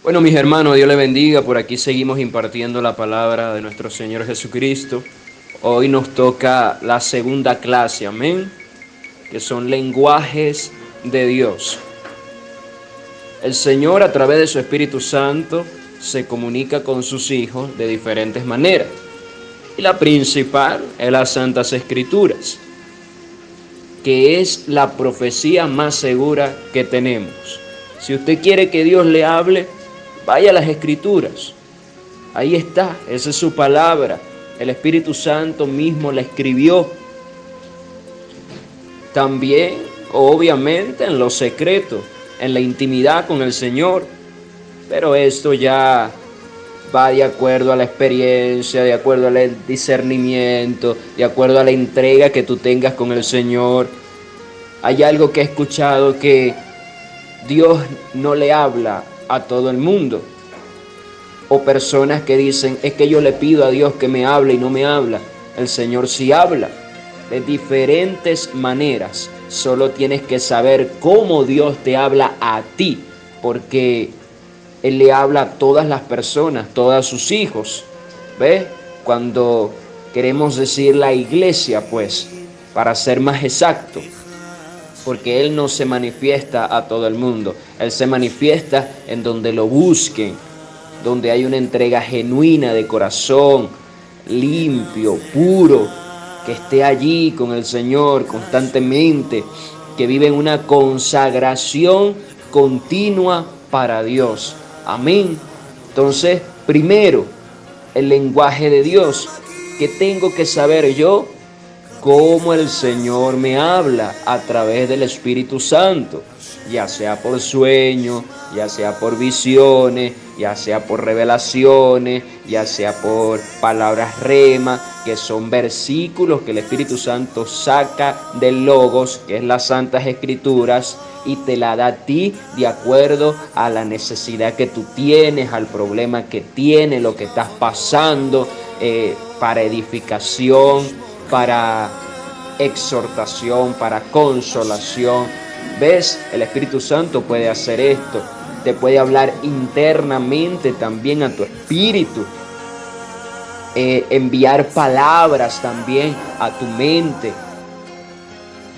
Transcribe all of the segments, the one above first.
Bueno, mis hermanos, Dios les bendiga. Por aquí seguimos impartiendo la palabra de nuestro Señor Jesucristo. Hoy nos toca la segunda clase, amén, que son lenguajes de Dios. El Señor, a través de su Espíritu Santo, se comunica con sus hijos de diferentes maneras. Y la principal es las Santas Escrituras, que es la profecía más segura que tenemos. Si usted quiere que Dios le hable, vaya a las Escrituras. Ahí está, esa es su palabra. El Espíritu Santo mismo la escribió. También, obviamente, en lo secreto, en la intimidad con el Señor. Pero esto ya va de acuerdo a la experiencia, de acuerdo al discernimiento, de acuerdo a la entrega que tú tengas con el Señor. Hay algo que he escuchado, que Dios no le habla a todo el mundo. O personas que dicen, es que yo le pido a Dios que me hable y no me habla. El Señor sí habla de diferentes maneras. Solo tienes que saber cómo Dios te habla a ti, porque Él le habla a todas las personas, todos sus hijos. ¿Ves? Cuando queremos decir la iglesia, pues, para ser más exacto, porque Él no se manifiesta a todo el mundo. Él se manifiesta en donde lo busquen, donde hay una entrega genuina de corazón, limpio, puro, que esté allí con el Señor constantemente, que vive en una consagración continua para Dios. Amén. Entonces, primero, el lenguaje de Dios. ¿Qué tengo que saber yo? Cómo el Señor me habla a través del Espíritu Santo, ya sea por sueños, ya sea por visiones, ya sea por revelaciones, ya sea por palabras rema, que son versículos que el Espíritu Santo saca del Logos, que es las Santas Escrituras, y te la da a ti de acuerdo a la necesidad que tú tienes, al problema que tienes, lo que estás pasando, para edificación, para exhortación, para consolación. ¿Ves? El Espíritu Santo puede hacer esto. Te puede hablar internamente también a tu espíritu. Enviar palabras también a tu mente.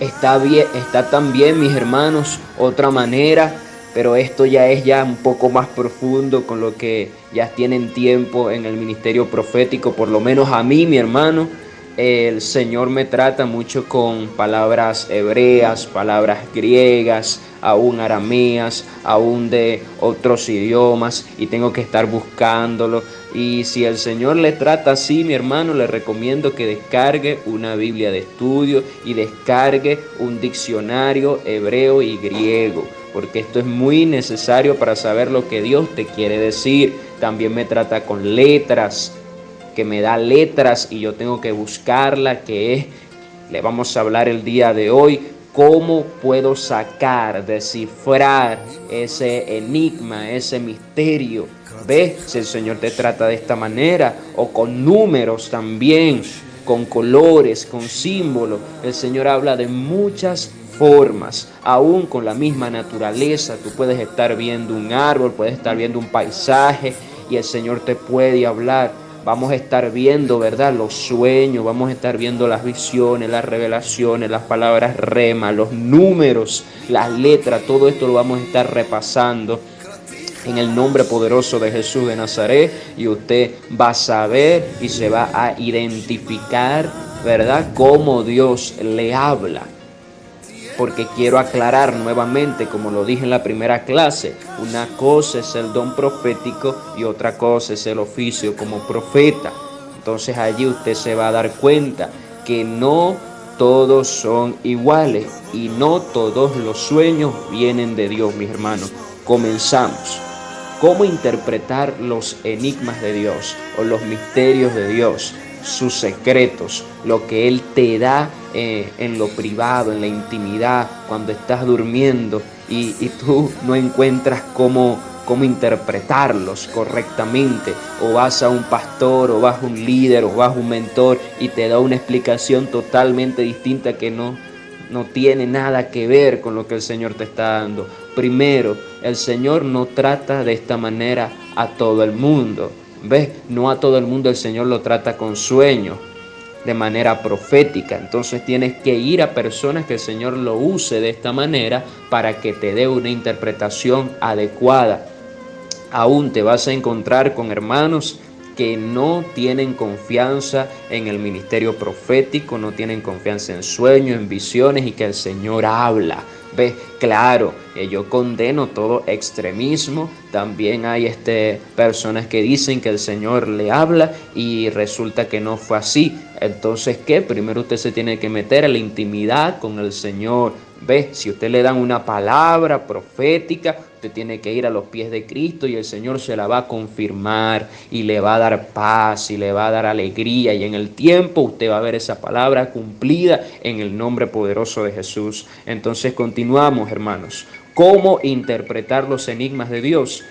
Está también, mis hermanos, otra manera, pero esto ya es un poco más profundo, con lo que ya tienen tiempo en el ministerio profético. Por lo menos a mí, mi hermano, el Señor me trata mucho con palabras hebreas, palabras griegas, aún arameas, aún de otros idiomas, y tengo que estar buscándolo. Y si el Señor le trata así, mi hermano, le recomiendo que descargue una Biblia de estudio y descargue un diccionario hebreo y griego, porque esto es muy necesario para saber lo que Dios te quiere decir. También me trata con letras, que me da letras y yo tengo que buscarla, le vamos a hablar el día de hoy, cómo puedo descifrar ese enigma, ese misterio. ¿Ves? Si el Señor te trata de esta manera, o con números también, con colores, con símbolos. El Señor habla de muchas formas, aún con la misma naturaleza. Tú puedes estar viendo un árbol, puedes estar viendo un paisaje, y el Señor te puede hablar. Vamos a estar viendo, ¿verdad?, los sueños, vamos a estar viendo las visiones, las revelaciones, las palabras rema, los números, las letras. Todo esto lo vamos a estar repasando en el nombre poderoso de Jesús de Nazaret, y usted va a saber y se va a identificar, ¿verdad?, cómo Dios le habla. Porque quiero aclarar nuevamente, como lo dije en la primera clase, una cosa es el don profético y otra cosa es el oficio como profeta. Entonces allí usted se va a dar cuenta que no todos son iguales y no todos los sueños vienen de Dios, mis hermanos. Comenzamos. ¿Cómo interpretar los enigmas de Dios o los misterios de Dios? Sus secretos, lo que Él te da en lo privado, en la intimidad, cuando estás durmiendo y tú no encuentras cómo interpretarlos correctamente, o vas a un pastor, o vas a un líder, o vas a un mentor y te da una explicación totalmente distinta que no tiene nada que ver con lo que el Señor te está dando. Primero, el Señor no trata de esta manera a todo el mundo. ¿Ves? No a todo el mundo el Señor lo trata con sueños, de manera profética. Entonces tienes que ir a personas que el Señor lo use de esta manera para que te dé una interpretación adecuada. Aún te vas a encontrar con hermanos que no tienen confianza en el ministerio profético, no tienen confianza en sueños, en visiones, y que el Señor habla. ¿Ves? Claro, yo condeno todo extremismo. También hay personas que dicen que el Señor le habla y resulta que no fue así. Entonces, ¿qué? Primero usted se tiene que meter en la intimidad con el Señor. ¿Ves? Si usted le dan una palabra profética, usted tiene que ir a los pies de Cristo y el Señor se la va a confirmar y le va a dar paz y le va a dar alegría, y en el tiempo usted va a ver esa palabra cumplida en el nombre poderoso de Jesús. Entonces continuamos, hermanos. ¿Cómo interpretar los enigmas de Dios?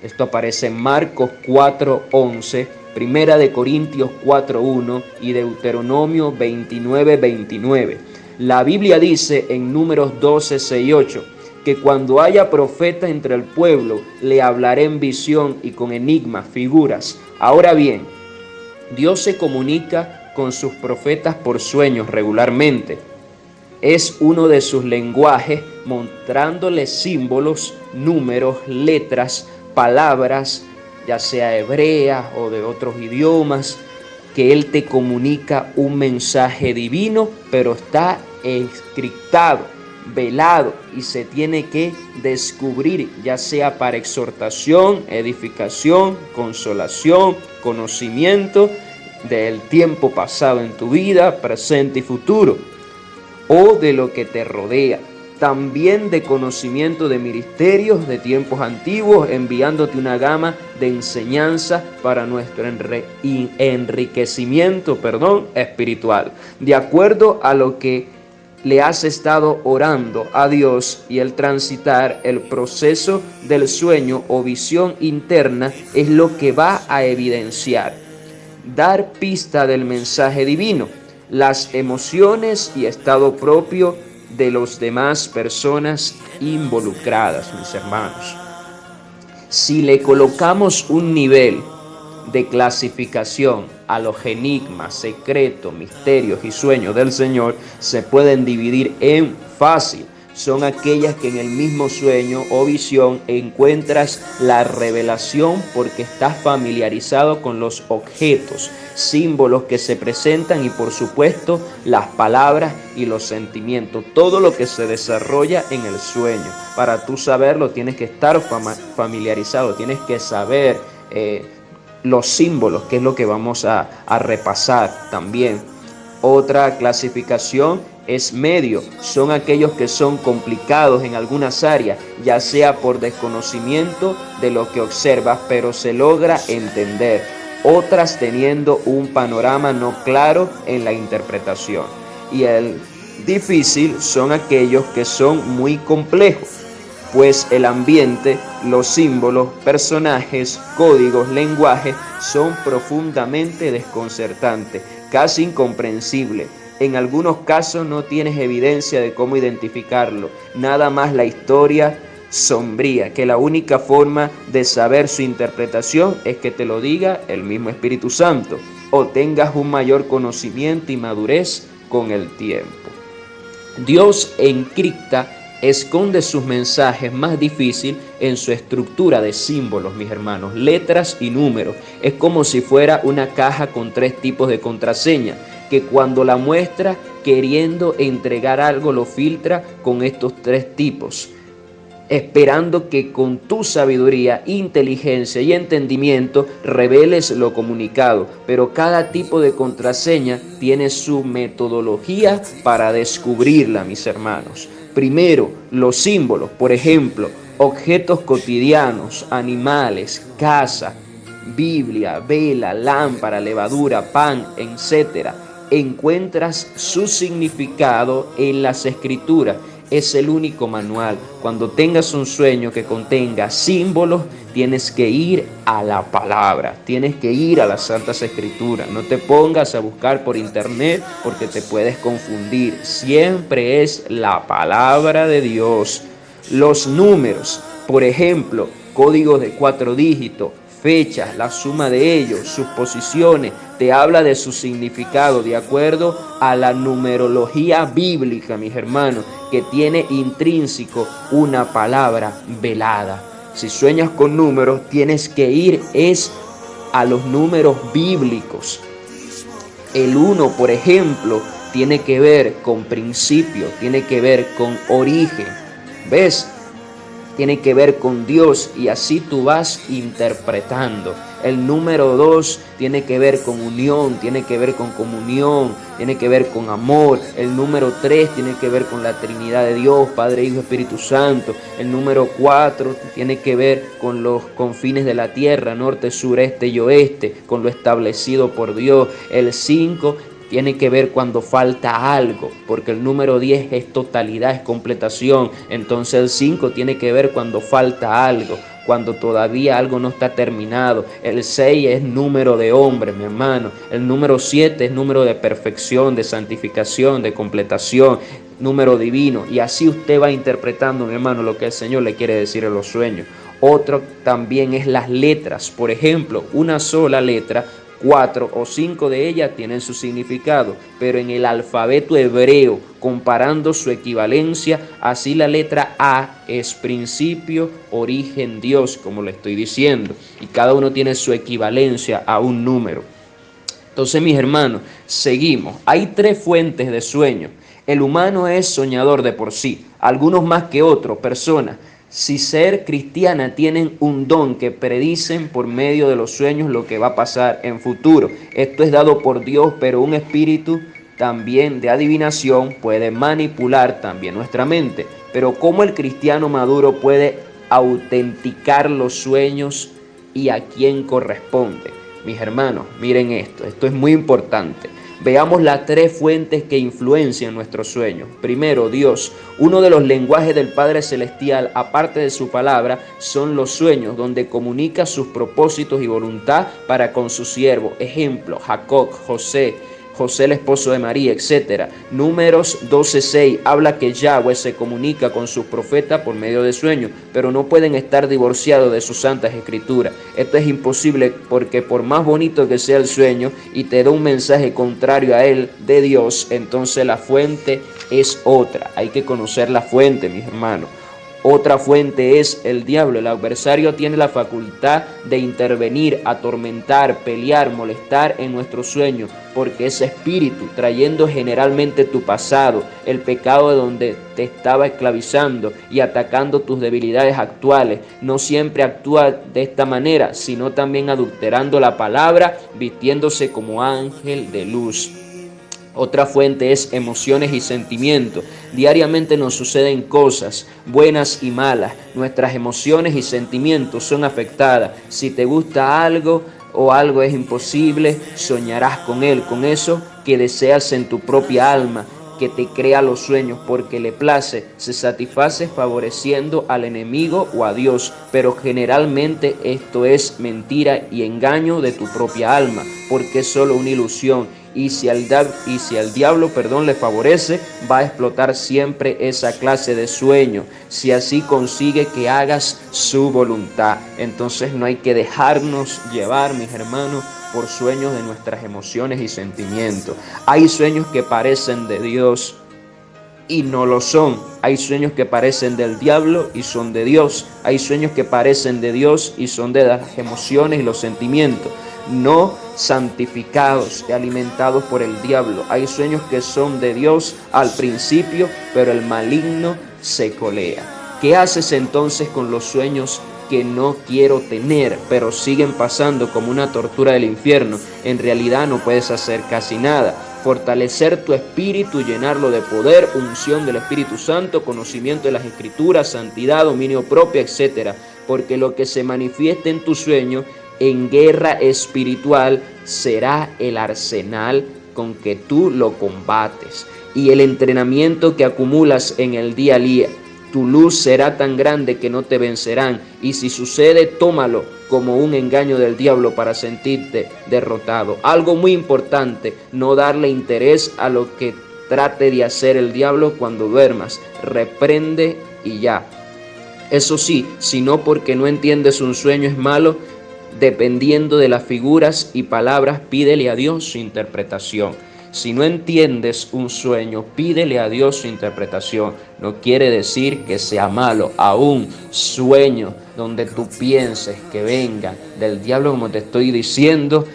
Esto aparece en Marcos 4:11, Primera de Corintios 4:1 y Deuteronomio 29:29. La Biblia dice en Números 12:6-8 que cuando haya profeta entre el pueblo, le hablaré en visión y con enigmas, figuras. Ahora bien, Dios se comunica con sus profetas por sueños regularmente. Es uno de sus lenguajes, mostrándoles símbolos, números, letras, palabras, ya sea hebrea o de otros idiomas, que Él te comunica un mensaje divino, pero está encriptado, velado, y se tiene que descubrir, ya sea para exhortación, edificación, consolación, conocimiento del tiempo pasado en tu vida, presente y futuro, o de lo que te rodea. También de conocimiento de ministerios de tiempos antiguos, enviándote una gama de enseñanza para nuestro enriquecimiento espiritual, de acuerdo a lo que le has estado orando a Dios, y el transitar el proceso del sueño o visión interna es lo que va a evidenciar, dar pista del mensaje divino, las emociones y estado propio de las demás personas involucradas, mis hermanos. Si le colocamos un nivel de clasificación a los enigmas, secretos, misterios y sueños del Señor, se pueden dividir en fácil. Son aquellas que en el mismo sueño o visión encuentras la revelación, porque estás familiarizado con los objetos, símbolos que se presentan y por supuesto las palabras y los sentimientos, todo lo que se desarrolla en el sueño. Para tú saberlo tienes que estar familiarizado, tienes que saber los símbolos, que es lo que vamos a repasar también. Otra clasificación es medio, son aquellos que son complicados en algunas áreas, ya sea por desconocimiento de lo que observas, pero se logra entender. Otras teniendo un panorama no claro en la interpretación. Y el difícil son aquellos que son muy complejos, pues el ambiente, los símbolos, personajes, códigos, lenguajes son profundamente desconcertantes, casi incomprensibles. En algunos casos no tienes evidencia de cómo identificarlo, nada más la historia sombría, que la única forma de saber su interpretación es que te lo diga el mismo Espíritu Santo, o tengas un mayor conocimiento y madurez con el tiempo. Dios encripta, esconde sus mensajes más difíciles en su estructura de símbolos, mis hermanos, letras y números. Es como si fuera una caja con 3 tipos de contraseña, que cuando la muestra queriendo entregar algo lo filtra con estos 3 tipos, esperando que con tu sabiduría, inteligencia y entendimiento reveles lo comunicado. Pero cada tipo de contraseña tiene su metodología para descubrirla, mis hermanos. Primero, los símbolos, por ejemplo, objetos cotidianos, animales, casa, Biblia, vela, lámpara, levadura, pan, etc. Encuentras su significado en las Escrituras. Es el único manual. Cuando tengas un sueño que contenga símbolos, tienes que ir a la palabra, tienes que ir a las Santas Escrituras. No te pongas a buscar por internet porque te puedes confundir. Siempre es la palabra de Dios. Los números. Por ejemplo, códigos de 4 dígitos, fechas, la suma de ellos, sus posiciones, te habla de su significado de acuerdo a la numerología bíblica, mis hermanos, que tiene intrínseco una palabra velada. Si sueñas con números, tienes que ir a los números bíblicos. El 1, por ejemplo, tiene que ver con principio, tiene que ver con origen. ¿Ves? Tiene que ver con Dios y así tú vas interpretando. El número 2 tiene que ver con unión, tiene que ver con comunión, tiene que ver con amor. El número 3 tiene que ver con la Trinidad de Dios, Padre, Hijo, Espíritu Santo. El número 4 tiene que ver con los confines de la tierra, norte, sur, este y oeste, con lo establecido por Dios. El 5 tiene que ver cuando falta algo, porque el número 10 es totalidad, es completación. Entonces el 5 tiene que ver cuando falta algo, cuando todavía algo no está terminado. El 6 es número de hombre, mi hermano. El número 7 es número de perfección, de santificación, de completación, número divino. Y así usted va interpretando, mi hermano, lo que el Señor le quiere decir en los sueños. Otro también es las letras. Por ejemplo, una sola letra, 4 o 5 de ellas tienen su significado, pero en el alfabeto hebreo, comparando su equivalencia, así la letra A es principio, origen, Dios, como le estoy diciendo, y cada uno tiene su equivalencia a un número. Entonces, mis hermanos, seguimos. Hay 3 fuentes de sueño. El humano es soñador de por sí, algunos más que otros, personas. Si ser cristiana tienen un don que predicen por medio de los sueños lo que va a pasar en futuro. Esto es dado por Dios, pero un espíritu también de adivinación puede manipular también nuestra mente. Pero ¿cómo el cristiano maduro puede autenticar los sueños y a quién corresponde? Mis hermanos, miren esto es muy importante. Veamos las 3 fuentes que influencian nuestros sueños. Primero, Dios. Uno de los lenguajes del Padre Celestial, aparte de su palabra, son los sueños, donde comunica sus propósitos y voluntad para con su siervo. Ejemplo, Jacob, José el esposo de María, etc. Números 12:6 habla que Yahweh se comunica con sus profetas por medio de sueños, pero no pueden estar divorciados de sus santas escrituras. Esto es imposible porque por más bonito que sea el sueño y te da un mensaje contrario a él de Dios, entonces la fuente es otra. Hay que conocer la fuente, mis hermanos. Otra fuente es el diablo. El adversario tiene la facultad de intervenir, atormentar, pelear, molestar en nuestros sueños, porque es espíritu, trayendo generalmente tu pasado, el pecado de donde te estaba esclavizando y atacando tus debilidades actuales. No siempre actúa de esta manera, sino también adulterando la palabra, vistiéndose como ángel de luz. Otra fuente es emociones y sentimientos. Diariamente nos suceden cosas buenas y malas. Nuestras emociones y sentimientos son afectadas. Si te gusta algo o algo es imposible, soñarás con él, con eso que deseas en tu propia alma, que te crea los sueños porque le place, se satisface favoreciendo al enemigo o a Dios, pero generalmente esto es mentira y engaño de tu propia alma, porque es solo una ilusión. Y si al diablo le favorece, va a explotar siempre esa clase de sueño, si así consigue que hagas su voluntad. Entonces no hay que dejarnos llevar, mis hermanos, por sueños de nuestras emociones y sentimientos. Hay sueños que parecen de Dios y no lo son. Hay sueños que parecen del diablo y son de Dios. Hay sueños que parecen de Dios y son de las emociones y los sentimientos, no santificados y alimentados por el diablo. Hay sueños que son de Dios al principio, pero el maligno se colea. ¿Qué haces entonces con los sueños que no quiero tener, pero siguen pasando como una tortura del infierno? En realidad no puedes hacer casi nada. Fortalecer tu espíritu, llenarlo de poder, unción del Espíritu Santo, conocimiento de las Escrituras, santidad, dominio propio, etc. Porque lo que se manifieste en tu sueño en guerra espiritual será el arsenal con que tú lo combates y el entrenamiento que acumulas en el día a día. Tu luz será tan grande que no te vencerán, y si sucede, tómalo como un engaño del diablo para sentirte derrotado. Algo muy importante, no darle interés a lo que trate de hacer el diablo cuando duermas. Reprende y ya. Eso sí, si no porque no entiendes un sueño es malo, dependiendo de las figuras y palabras, pídele a Dios su interpretación. Si no entiendes un sueño, pídele a Dios su interpretación. No quiere decir que sea malo. Aún sueños donde tú pienses que vengan del diablo, como te estoy diciendo,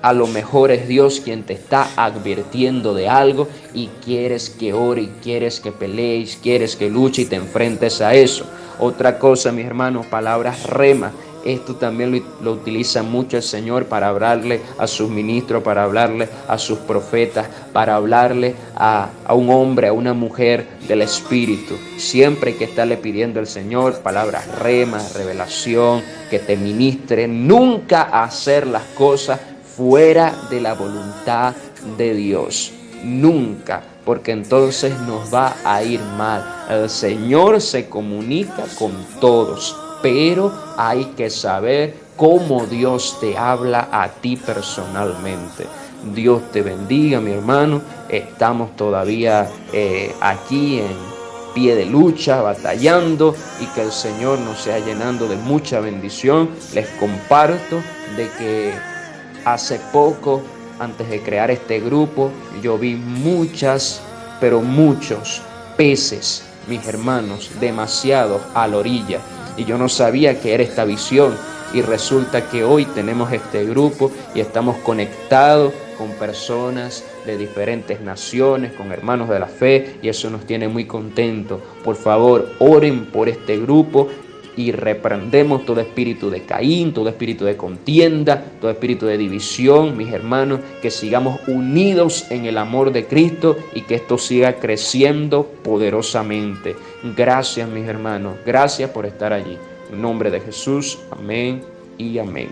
a lo mejor es Dios quien te está advirtiendo de algo y quieres que ore, y quieres que pelees, quieres que luche y te enfrentes a eso. Otra cosa, mis hermanos, palabras rema. Esto también lo utiliza mucho el Señor para hablarle a sus ministros, para hablarle a sus profetas, para hablarle a un hombre, a una mujer del Espíritu. Siempre hay que estarle pidiendo al Señor palabras rema, revelación, que te ministre. Nunca hacer las cosas fuera de la voluntad de Dios. Nunca, porque entonces nos va a ir mal. El Señor se comunica con todos, pero hay que saber cómo Dios te habla a ti personalmente. Dios te bendiga, mi hermano. Estamos todavía aquí en pie de lucha, batallando, y que el Señor nos sea llenando de mucha bendición. Les comparto de que hace poco, antes de crear este grupo, yo vi muchas, pero muchos peces, mis hermanos, demasiados a la orilla. Y yo no sabía que era esta visión. Y resulta que hoy tenemos este grupo y estamos conectados con personas de diferentes naciones, con hermanos de la fe, y eso nos tiene muy contentos. Por favor, oren por este grupo y reprendemos todo espíritu de Caín, todo espíritu de contienda, todo espíritu de división, mis hermanos, que sigamos unidos en el amor de Cristo y que esto siga creciendo poderosamente. Gracias, mis hermanos, gracias por estar allí. En nombre de Jesús, amén y amén.